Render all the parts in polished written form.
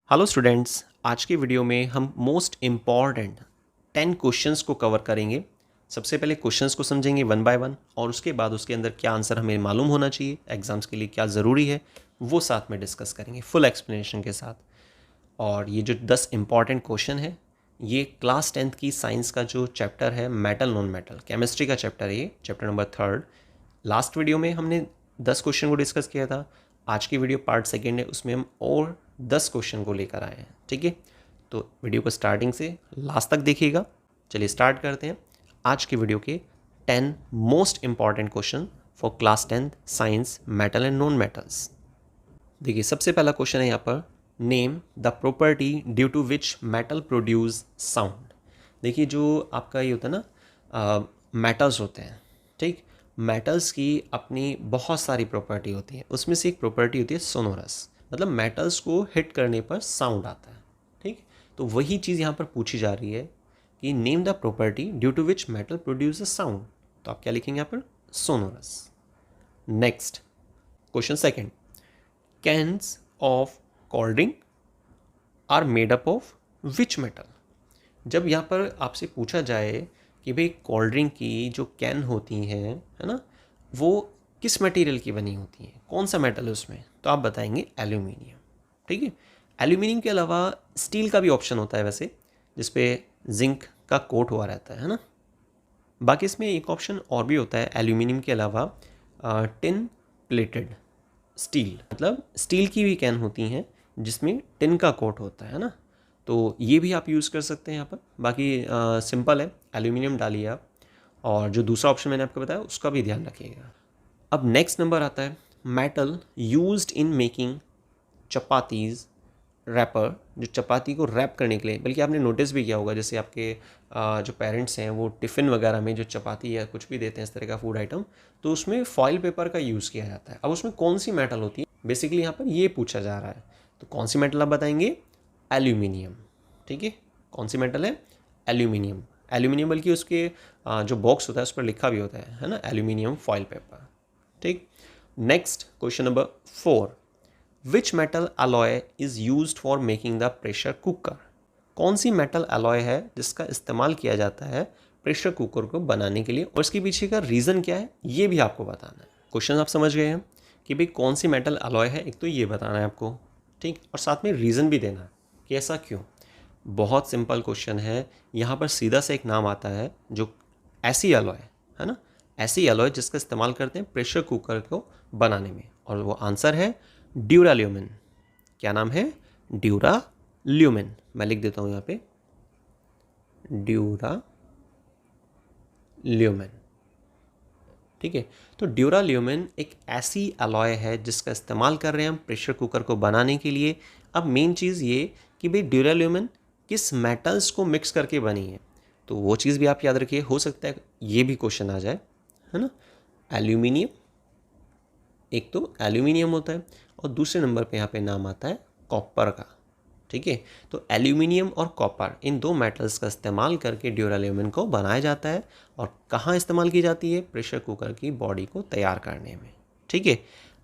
Hello students, आज की video में हम मोस्ट इम्पॉर्टेंट 10 क्वेश्चंस को कवर करेंगे। सबसे पहले क्वेश्चंस को समझेंगे वन बाय वन और उसके बाद उसके अंदर क्या आंसर हमें मालूम होना चाहिए, एग्जाम्स के लिए क्या ज़रूरी है वो साथ में डिस्कस करेंगे फुल एक्सप्लेनेशन के साथ। और ये जो 10 इम्पॉर्टेंट क्वेश्चन है ये क्लास 10th की साइंस का जो चैप्टर है मेटल नॉन मेटल केमिस्ट्री का चैप्टर है, ये चैप्टर नंबर 3। लास्ट वीडियो में हमने 10 क्वेश्चन को डिस्कस किया था। आज की वीडियो पार्ट सेकेंड है, उसमें हम और 10 क्वेश्चन को लेकर आए हैं। ठीक है, तो वीडियो को स्टार्टिंग से लास्ट तक देखिएगा। चलिए स्टार्ट करते हैं आज की वीडियो के 10 most important question for class 10th science metal and non metals. देखिए सबसे पहला क्वेश्चन है यहाँ पर, name the property due to which metal produce sound. देखिए जो आपका ये होता है ना, मेटल्स होते हैं, ठीक। मेटल्स की अपनी बहुत सारी प्रॉपर्टी होती है, उसमें से एक प्रॉपर्टी होती है सोनोरस, मतलब मेटल्स को हिट करने पर साउंड आता है। ठीक, तो वही चीज़ यहाँ पर पूछी जा रही है कि name the property due to which metal produce a sound. तो आप क्या लिखेंगे यहाँ पर? Sonorous. Next question second, cans of cold drink are made up of which metal. जब यहाँ पर आपसे पूछा जाए कि भाई कोल्ड ड्रिंक की जो कैन होती हैं, है ना, वो किस मटेरियल की बनी होती हैं, कौन सा मेटल है उसमें, तो आप बताएंगे एल्यूमिनियम। ठीक है, एल्यूमिनियम के अलावा स्टील का भी ऑप्शन होता है वैसे, जिसपे जिंक का कोट हुआ रहता है ना। बाकी इसमें एक ऑप्शन और भी होता है एल्यूमिनियम के अलावा, टिन प्लेटेड स्टील, मतलब स्टील की भी कैन होती हैं जिसमें टिन का कोट होता है ना, तो ये भी आप यूज़ कर सकते हैं यहाँ पर। बाकी सिंपल है, एल्यूमिनियम डालिए आप, और जो दूसरा ऑप्शन मैंने आपको बताया उसका भी ध्यान रखिएगा। अब नेक्स्ट नंबर आता है, metal used in making chapatis wrapper, जो चपाती को रैप करने के लिए, बल्कि आपने नोटिस भी किया होगा जैसे आपके जो पेरेंट्स हैं वो टिफ़िन वगैरह में जो चपाती या कुछ भी देते हैं इस तरह का फूड आइटम, तो उसमें फॉइल पेपर का यूज़ किया जाता है। अब उसमें कौन सी मेटल होती है, बेसिकली यहाँ पर ये पूछा जा रहा है। तो कौन सी मेटल आप बताएंगे? एल्यूमिनियम। ठीक है, कौन सी मेटल है? एल्यूमिनियम। एल्यूमिनियम, बल्कि उसके जो बॉक्स होता है उस पर लिखा भी होता है ना, एल्यूमिनियम फॉइल पेपर। ठीक, next question number 4, which metal alloy is used for making the pressure cooker. कौन सी मेटल अलॉय है जिसका इस्तेमाल किया जाता है प्रेशर कुकर को बनाने के लिए, और इसके पीछे का रीज़न क्या है ये भी आपको बताना है। क्वेश्चन आप समझ गए हैं कि भाई कौन सी मेटल अलॉय है, एक तो ये बताना है आपको, ठीक, और साथ में रीज़न भी देना है कि ऐसा क्यों। बहुत सिंपल क्वेश्चन है, यहाँ पर सीधा से एक नाम आता है जो ऐसी अलॉय है ना, ऐसी अलॉय जिसका इस्तेमाल करते हैं प्रेशर कुकर को बनाने में, और वो आंसर है ड्यूराल्यूमिन। क्या नाम है? ड्यूराल्यूमिन। मैं लिख देता हूँ यहाँ पे, ड्यूराल्यूमिन। ठीक है, तो ड्यूराल्यूमिन एक ऐसी अलॉय है जिसका इस्तेमाल कर रहे हैं हम प्रेशर कुकर को बनाने के लिए। अब मेन चीज़ ये कि भाई ड्यूराल्यूमिन किस मेटल्स को मिक्स करके बनी है, तो वो चीज़ भी आप याद रखिए, हो सकता है ये भी क्वेश्चन आ जाए, है ना। एल्यूमिनियम, एक तो एल्यूमिनियम होता है, और दूसरे नंबर पे यहाँ पे नाम आता है कॉपर का। ठीक है, तो एल्यूमिनियम और कॉपर, इन दो मेटल्स का इस्तेमाल करके ड्यूराल्यूमिन को बनाया जाता है। और कहाँ इस्तेमाल की जाती है? प्रेशर कुकर की बॉडी को तैयार करने में। ठीक है,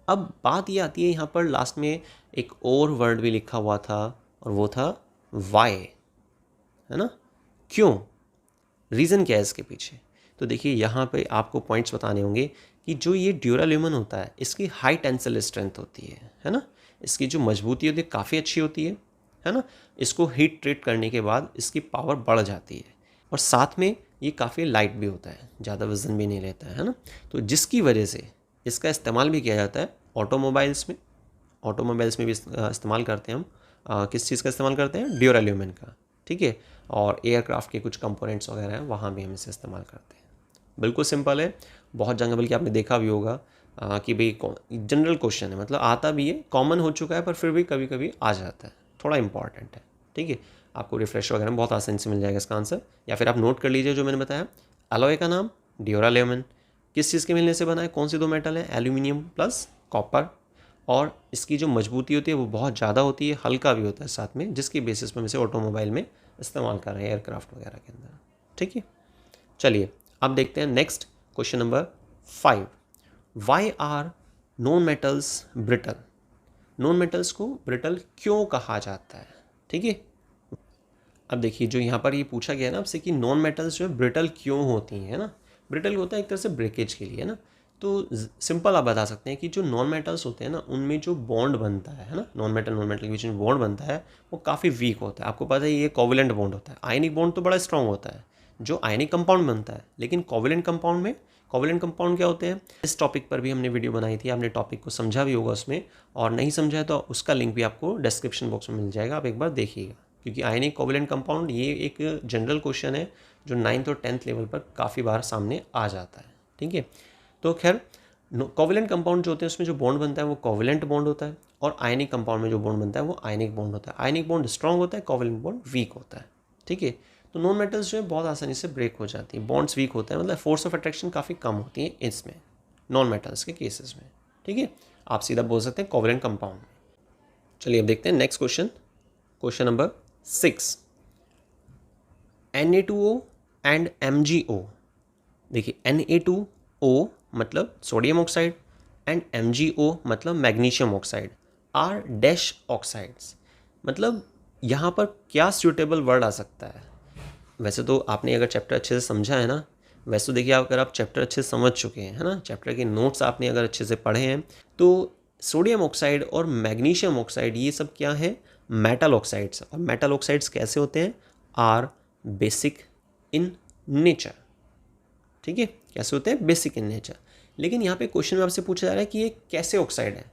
अब बात ये आती है, यहाँ पर लास्ट में एक और वर्ड भी लिखा हुआ था, और वो था वाई, है ना। क्यों, रीज़न क्या है इसके पीछे? तो देखिए यहाँ पे आपको पॉइंट्स बताने होंगे कि जो ये ड्यूराल्यूमिन होता है इसकी हाई टेंसिल स्ट्रेंथ होती है ना, इसकी जो मजबूती होती है काफ़ी अच्छी होती है ना। इसको हीट ट्रीट करने के बाद इसकी पावर बढ़ जाती है, और साथ में ये काफ़ी लाइट भी होता है, ज़्यादा वजन भी नहीं लेता है ना। तो जिसकी वजह से इसका इस्तेमाल भी किया जाता है ऑटोमोबाइल्स में। ऑटोमोबाइल्स में भी इस्तेमाल करते हैं हम, किस चीज़ का इस्तेमाल करते हैं? ड्यूराल्यूमिन का। ठीक है, और एयरक्राफ्ट के कुछ कंपोनेंट्स वगैरह हैं वहाँ भी हम इसे इस्तेमाल करते हैं। बिल्कुल सिंपल है, बहुत जगह बल्कि आपने देखा भी होगा कि भाई जनरल क्वेश्चन है, मतलब आता भी है, कॉमन हो चुका है, पर फिर भी कभी कभी आ जाता है, थोड़ा इंपॉर्टेंट है। ठीक है, आपको रिफ्रेश वगैरह में बहुत आसानी से मिल जाएगा इसका आंसर, या फिर आप नोट कर लीजिए जो मैंने बताया। अलॉय का नाम ड्यूराल्यूमिन, किस चीज़ के मिलने से बना है, कौन सी दो मेटल है? एल्यूमिनियम प्लस कॉपर, और इसकी जो मजबूती होती है वो बहुत ज़्यादा होती है, हल्का भी होता है साथ में, जिसकी बेसिस पर हम इसे ऑटोमोबाइल में इस्तेमाल कर रहे हैं, एयरक्राफ्ट वगैरह के अंदर। ठीक है, चलिए अब देखते हैं next question number 5, why are non metals brittle. Non metals को ब्रिटल क्यों कहा जाता है, ठीक है। अब देखिए जो यहाँ पर ये पूछा गया है ना आपसे कि नॉन मेटल्स जो है ब्रिटल क्यों होती हैं, है ना। ब्रिटल होता है एक तरह से ब्रेकेज के लिए, है ना। तो सिंपल आप बता सकते हैं कि जो नॉन मेटल्स होते हैं ना उनमें जो बॉन्ड बनता है ना, नॉन मेटल के बीच में बॉन्ड बनता है वो काफ़ी वीक होता है। आपको पता है ये कोवलेंट बॉन्ड होता है, आयनिक बॉन्ड तो बड़ा स्ट्रॉन्ग होता है जो आयनिक कंपाउंड बनता है, लेकिन कोवलेंट कंपाउंड में, कोवलेंट कंपाउंड क्या होते हैं, इस टॉपिक पर भी हमने वीडियो बनाई थी, आपने टॉपिक को समझा भी होगा उसमें, और नहीं समझा है तो उसका लिंक भी आपको डिस्क्रिप्शन बॉक्स में मिल जाएगा, आप एक बार देखिएगा। क्योंकि आयनिक कोवलेंट कंपाउंड ये एक जनरल क्वेश्चन है जो 9th और 10th लेवल पर काफ़ी बार सामने आ जाता है, ठीक है। तो खैर कोवलेंट कंपाउंड जो होते हैं उसमें जो बॉन्ड बनता है वो कोवलेंट बॉन्ड होता है, और आयनिक कंपाउंड में जो बॉन्ड बनता है वो आयनिक बॉन्ड होता है। आयनिक बॉन्ड स्ट्रॉन्ग होता है, कोवलेंट बॉन्ड वीक होता है, ठीक है। तो नॉन मेटल्स जो है बहुत आसानी से ब्रेक हो जाती है, बॉन्ड्स वीक होता है, मतलब फोर्स ऑफ अट्रैक्शन काफ़ी कम होती है इसमें, नॉन मेटल्स के केसेस में, ठीक है। आप सीधा बोल सकते हैं कोवलेंट कंपाउंड में। चलिए अब देखते हैं next question, question number 6, Na2O and MgO। देखिए Na2O मतलब सोडियम ऑक्साइड एंड MgO मतलब magnesium oxide are dash oxides. मतलब यहाँ पर क्या सूटेबल वर्ड आ सकता है। वैसे तो आपने अगर चैप्टर अच्छे से समझा है ना, वैसे तो देखिए अगर आप चैप्टर अच्छे से समझ चुके हैं, है ना, चैप्टर के नोट्स आपने अगर अच्छे से पढ़े हैं, तो सोडियम ऑक्साइड और मैग्नीशियम ऑक्साइड ये सब क्या है, मेटल ऑक्साइड्स। और मेटल ऑक्साइड्स कैसे होते हैं, आर बेसिक इन नेचर, ठीक है। कैसे होते हैं, बेसिक इन नेचर। लेकिन यहाँ पे क्वेश्चन में आपसे पूछा जा रहा है कि ये कैसे ऑक्साइड है,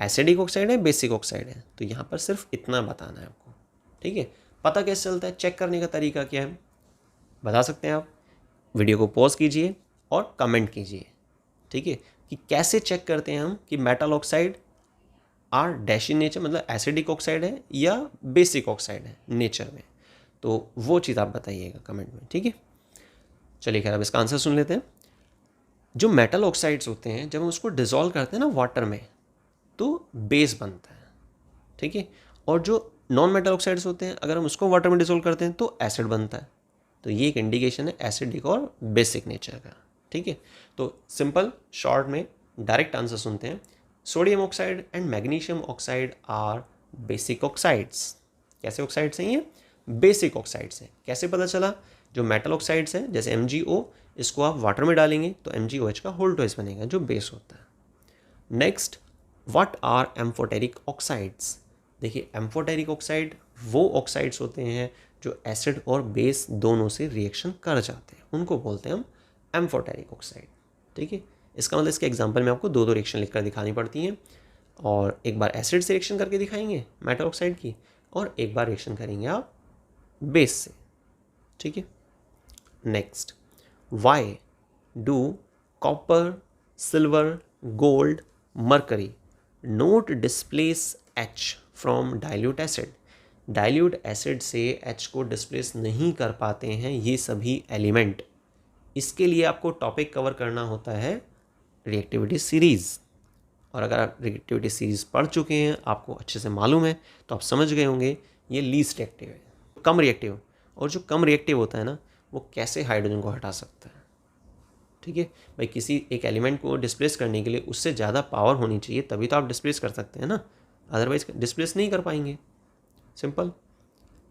एसिडिक ऑक्साइड है, बेसिक ऑक्साइड है। तो यहाँ पर सिर्फ इतना बताना है आपको, ठीक है। पता कैसे चलता है, चेक करने का तरीका क्या है बता सकते हैं आप। वीडियो को पॉज कीजिए और कमेंट कीजिए, ठीक है, कि कैसे चेक करते हैं हम कि metal oxide are dash in nature, मतलब एसिडिक ऑक्साइड है या बेसिक ऑक्साइड है नेचर में। तो वो चीज़ आप बताइएगा कमेंट में, ठीक है। चलिए खैर अब इसका आंसर सुन लेते हैं। जो मेटल ऑक्साइड्स होते हैं जब हम उसको डिज़ोल्व करते हैं ना वाटर में तो बेस बनता है, ठीक है। और जो नॉन मेटल ऑक्साइड्स होते हैं अगर हम उसको वाटर में डिज़ोल्व करते हैं तो एसिड बनता है। तो ये एक इंडिकेशन है एसिडिक और बेसिक नेचर का, ठीक है। तो सिंपल शॉर्ट में डायरेक्ट आंसर सुनते हैं, sodium oxide and magnesium oxide are basic oxides. कैसे ऑक्साइड्स हैं ये, बेसिक ऑक्साइड्स हैं। कैसे पता चला, जो मेटल ऑक्साइड्स हैं जैसे MgO, इसको आप वाटर में डालेंगे तो MgOH का होल ट्वाइस बनेगा जो बेस होता है। Next, what are amphoteric oxides. देखिए एम्फोटेरिक ऑक्साइड वो ऑक्साइड्स होते हैं जो एसिड और बेस दोनों से रिएक्शन कर जाते हैं, उनको बोलते हैं हम एम्फोटेरिक ऑक्साइड, ठीक है। इसका मतलब इसके एग्जांपल में आपको दो रिएक्शन लिखकर दिखानी पड़ती हैं, और एक बार एसिड से रिएक्शन करके दिखाएंगे मेटल ऑक्साइड की, और एक बार रिएक्शन करेंगे आप बेस से, ठीक है। Next, why do copper, silver, gold, mercury note displace H from dilute acid. Dilute acid से H को डिस्प्लेस नहीं कर पाते हैं ये सभी एलिमेंट। इसके लिए आपको टॉपिक कवर करना होता है रिएक्टिविटी सीरीज़, और अगर आप रिएक्टिविटी सीरीज़ पढ़ चुके हैं, आपको अच्छे से मालूम है, तो आप समझ गए होंगे ये लीस्ट रिएक्टिव है, कम रिएक्टिव। और जो कम रिएक्टिव होता है ना वो कैसे हाइड्रोजन को हटा सकता है, ठीक है भाई। किसी एक एलिमेंट को डिस्प्लेस करने के लिए उससे ज़्यादा पावर होनी चाहिए, तभी तो आप डिस्प्लेस कर सकते हैं ना, अदरवाइज डिस्प्लेस नहीं कर पाएंगे, सिंपल।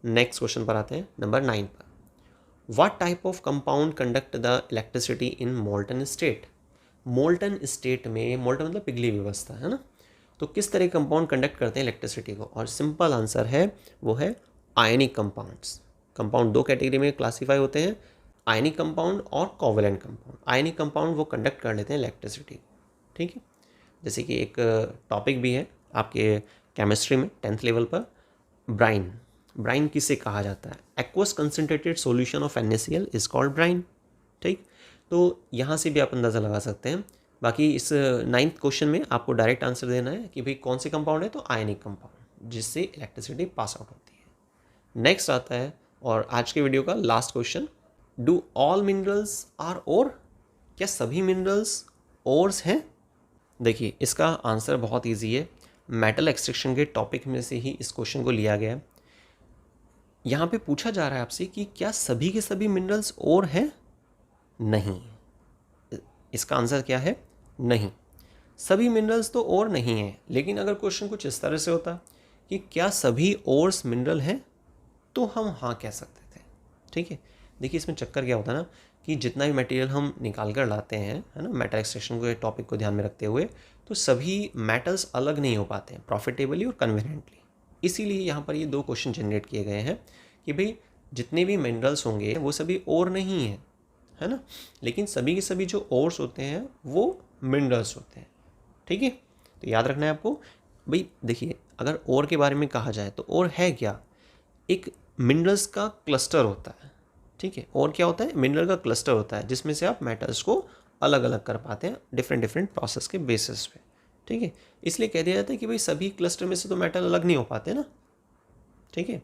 नेक्स्ट क्वेश्चन पर आते हैं, नंबर 9 पर। What type of compound conduct the electricity in molten state. Molten state में, मोल्टन मतलब पिघली व्यवस्था, है ना, तो किस तरह कंपाउंड कंडक्ट करते हैं इलेक्ट्रिसिटी को। और सिंपल आंसर है वो है आयनिक कंपाउंड्स। कंपाउंड दो कैटेगरी में क्लासीफाई होते हैं, आयनिक कंपाउंड और कोवलेंट कंपाउंड। आयनिक कंपाउंड वो कंडक्ट कर लेते हैं इलेक्ट्रिसिटी को, ठीक है। जैसे कि एक टॉपिक भी है आपके केमिस्ट्री में 10th लेवल पर, ब्राइन। ब्राइन किसे कहा जाता है, aqueous concentrated solution of NaCl is called brine, ठीक। तो यहाँ से भी आप अंदाज़ा लगा सकते हैं। बाकी इस 9th क्वेश्चन में आपको डायरेक्ट आंसर देना है कि भाई कौन से कंपाउंड है, तो आयनिक कंपाउंड जिससे इलेक्ट्रिसिटी पास आउट होती है। नेक्स्ट आता है और आज के वीडियो का last question, do all minerals are ore. क्या सभी मिनरल्स ओर्स हैं। देखिए इसका आंसर बहुत ईजी है, मेटल एक्सट्रैक्शन के टॉपिक में से ही इस क्वेश्चन को लिया गया है। यहाँ पे पूछा जा रहा है आपसे कि क्या सभी के सभी मिनरल्स ओर हैं, नहीं। इसका आंसर क्या है, नहीं। सभी मिनरल्स तो और नहीं हैं, लेकिन अगर क्वेश्चन कुछ इस तरह से होता कि क्या सभी ओर्स मिनरल हैं, तो हम हाँ कह सकते थे। ठीक है, देखिए इसमें चक्कर क्या होता है ना कि जितना भी मटेरियल हम निकाल कर लाते हैं, है ना, मेटल एक्सट्रैक्शन के टॉपिक को ध्यान में रखते हुए, तो सभी मेटल्स अलग नहीं हो पाते हैं प्रॉफिटेबली और कन्वीनियंटली। इसीलिए यहाँ पर ये दो क्वेश्चन जनरेट किए गए हैं कि भाई जितने भी मिनरल्स होंगे वो सभी और नहीं हैं, है ना, लेकिन सभी के सभी जो ओर्स होते हैं वो मिनरल्स होते हैं। ठीक है, तो याद रखना है आपको। भाई देखिए, अगर ओर के बारे में कहा जाए तो ओर है क्या, एक मिनरल्स का क्लस्टर होता है। ठीक है, और क्या होता है, मिनरल का क्लस्टर होता है जिसमें से आप मेटल्स को अलग अलग कर पाते हैं डिफरेंट डिफरेंट प्रोसेस के बेसिस पे। ठीक है, इसलिए कह दिया जाता है कि भाई सभी क्लस्टर में से तो मेटल अलग नहीं हो पाते ना। ठीक है,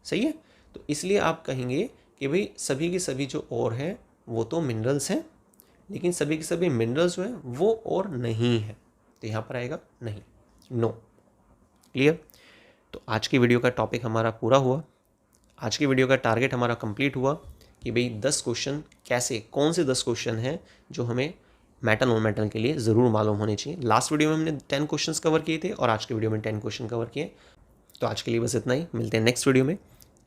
सही है, तो इसलिए आप कहेंगे कि भाई सभी के सभी जो और हैं वो तो मिनरल्स हैं, लेकिन सभी के सभी मिनरल्स जो हैं वो और नहीं है, तो यहाँ पर आएगा नहीं, नो। क्लियर। तो आज की वीडियो का टॉपिक हमारा पूरा हुआ, आज की वीडियो का टारगेट हमारा कंप्लीट हुआ कि भाई 10 क्वेश्चन कैसे, कौन से 10 क्वेश्चन हैं जो हमें मेटल नॉन मेटल के लिए ज़रूर मालूम होने चाहिए। लास्ट वीडियो में हमने 10 क्वेश्चंस कवर किए थे और आज की वीडियो में 10 क्वेश्चन कवर किए। तो आज के लिए बस इतना ही, मिलते हैं नेक्स्ट वीडियो में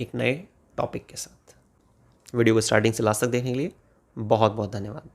एक नए टॉपिक के साथ। वीडियो को स्टार्टिंग से लास्ट तक देखने के लिए बहुत बहुत धन्यवाद।